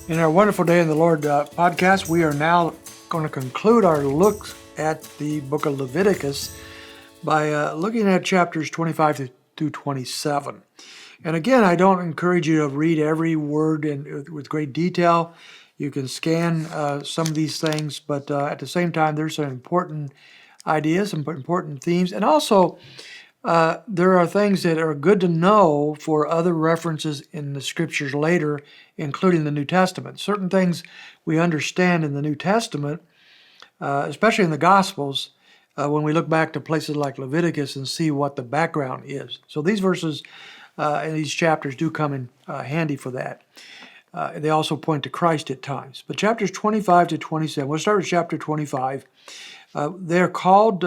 In our Wonderful Day in the Lord podcast, we are now going to conclude our look at the book of Leviticus by looking at chapters 25 through 27. And again, I don't encourage you to read every word with great detail. You can scan some of these things, but at the same time, there's some important ideas, some important themes, and also there are things that are good to know for other references in the scriptures later, including the New Testament. Certain things we understand in the New Testament, especially in the Gospels, when we look back to places like Leviticus and see what the background is. So these verses and these chapters do come in handy for that. They also point to Christ at times. But chapters 25 to 27, we'll start with chapter 25. They're called,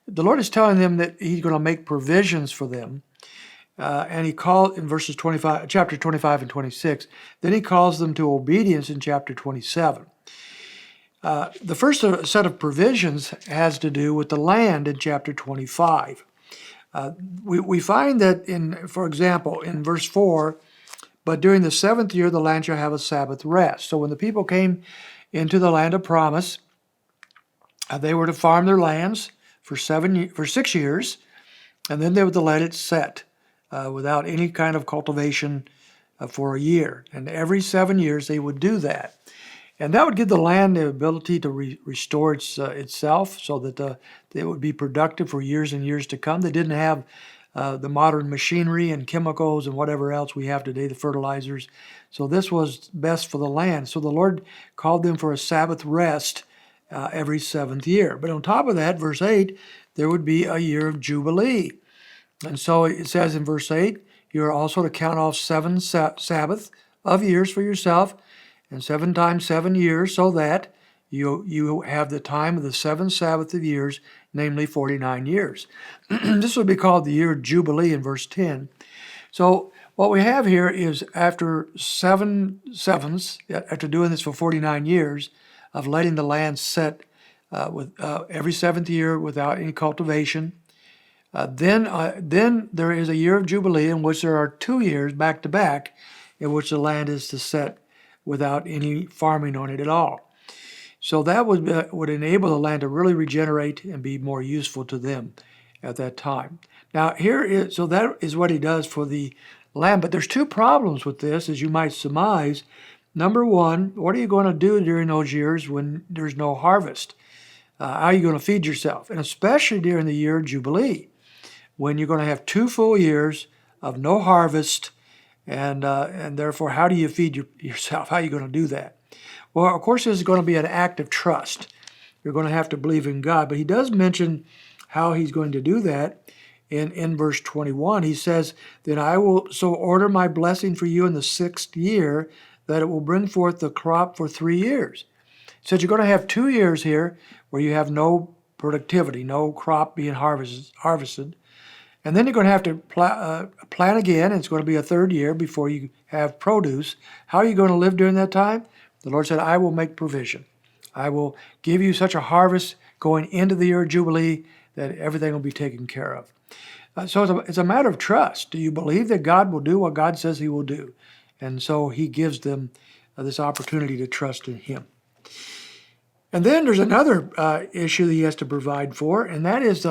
the Lord is telling them that He's going to make provisions for them. And He called in verses 25, chapter 25 and 26. Then He calls them to obedience in chapter 27. The first set of provisions has to do with the land in chapter 25. We find that for example, in verse 4, but during the 7th year the land shall have a Sabbath rest. So when the people came into the land of promise, they were to farm their lands for 6 years, and then they were to let it set without any kind of cultivation for a year. And every 7 years they would do that. And that would give the land the ability to restore itself so that it would be productive for years and years to come. They didn't have the modern machinery and chemicals and whatever else we have today, the fertilizers. So this was best for the land. So the Lord called them for a Sabbath rest every 7th year. But on top of that, verse 8, there would be a year of Jubilee. And so it says in verse 8, you are also to count off 7 Sabbath of years for yourself, and 7 times 7 years, so that you have the time of the 7 Sabbath of years, namely 49 years. This would be called the year of Jubilee in verse 10. So what we have here is after 7 sevens, after doing this for 49 years, of letting the land set with every 7th year without any cultivation, then there is a year of Jubilee in which there are 2 years back to back in which the land is to set without any farming on it at all. So that would enable the land to really regenerate and be more useful to them at that time. Now so that is what He does for the land, but there's 2 problems with this, as you might surmise. Number one, what are you going to do during those years when there's no harvest? How are you going to feed yourself? And especially during the year of Jubilee, when you're going to have 2 full years of no harvest, and therefore, how do you feed yourself? How are you going to do that? Well, of course, this is going to be an act of trust. You're going to have to believe in God. But He does mention how He's going to do that in verse 21. He says, then I will so order my blessing for you in the 6th year, that it will bring forth the crop for 3 years. He says you're going to have 2 years here where you have no productivity, no crop being harvested. And then you're going to have to plant again. It's going to be a 3rd year before you have produce. How are you going to live during that time? The Lord said, I will make provision. I will give you such a harvest going into the year of Jubilee that everything will be taken care of. So it's a matter of trust. Do you believe that God will do what God says He will do? And so He gives them this opportunity to trust in Him. And then there's another issue that He has to provide for, and that is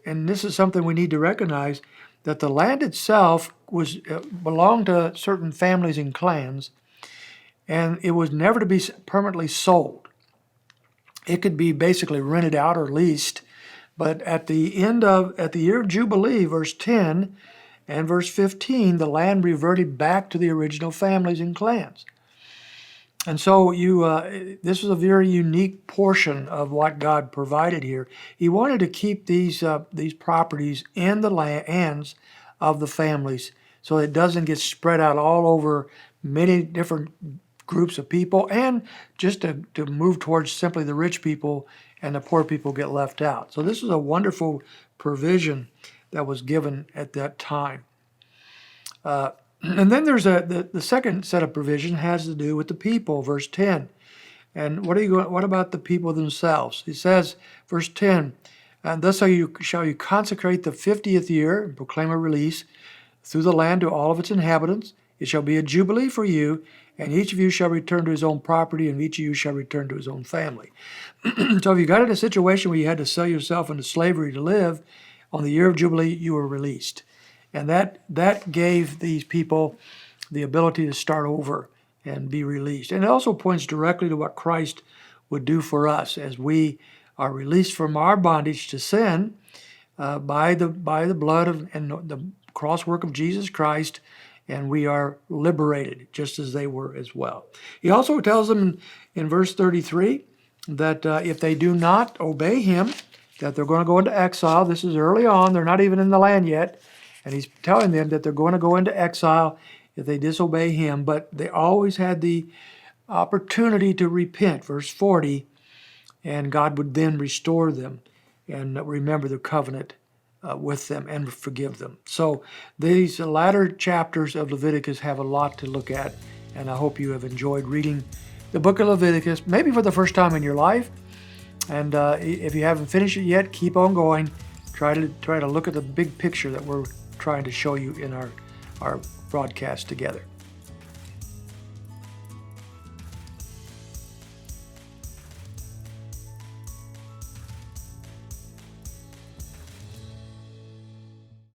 and this is something we need to recognize, that the land itself belonged to certain families and clans, and it was never to be permanently sold. It could be basically rented out or leased, but at the year of Jubilee, verse 10 and verse 15, the land reverted back to the original families and clans. And so this was a very unique portion of what God provided here. He wanted to keep these properties in the hands of the families, so it doesn't get spread out all over many different groups of people, and just to move towards simply the rich people, and the poor people get left out. So this is a wonderful provision that was given at that time. And then there's the second set of provision has to do with the people, verse 10. And what about the people themselves? He says, verse 10, and thus shall you consecrate the 50th year and proclaim a release through the land to all of its inhabitants. It shall be a jubilee for you, and each of you shall return to his own property, and each of you shall return to his own family. So if you got in a situation where you had to sell yourself into slavery to live, on the year of Jubilee, you were released. And that gave these people the ability to start over and be released. And it also points directly to what Christ would do for us as we are released from our bondage to sin by the blood and the cross work of Jesus Christ, and we are liberated just as they were as well. He also tells them in verse 33 that if they do not obey him, that they're going to go into exile. This is early on. They're not even in the land yet. And he's telling them that they're going to go into exile if they disobey him. But they always had the opportunity to repent. Verse 40, and God would then restore them and remember the covenant with them and forgive them. So these latter chapters of Leviticus have a lot to look at, and I hope you have enjoyed reading the book of Leviticus, maybe for the first time in your life. And if you haven't finished it yet, keep on going. Try to look at the big picture that we're trying to show you in our broadcast together.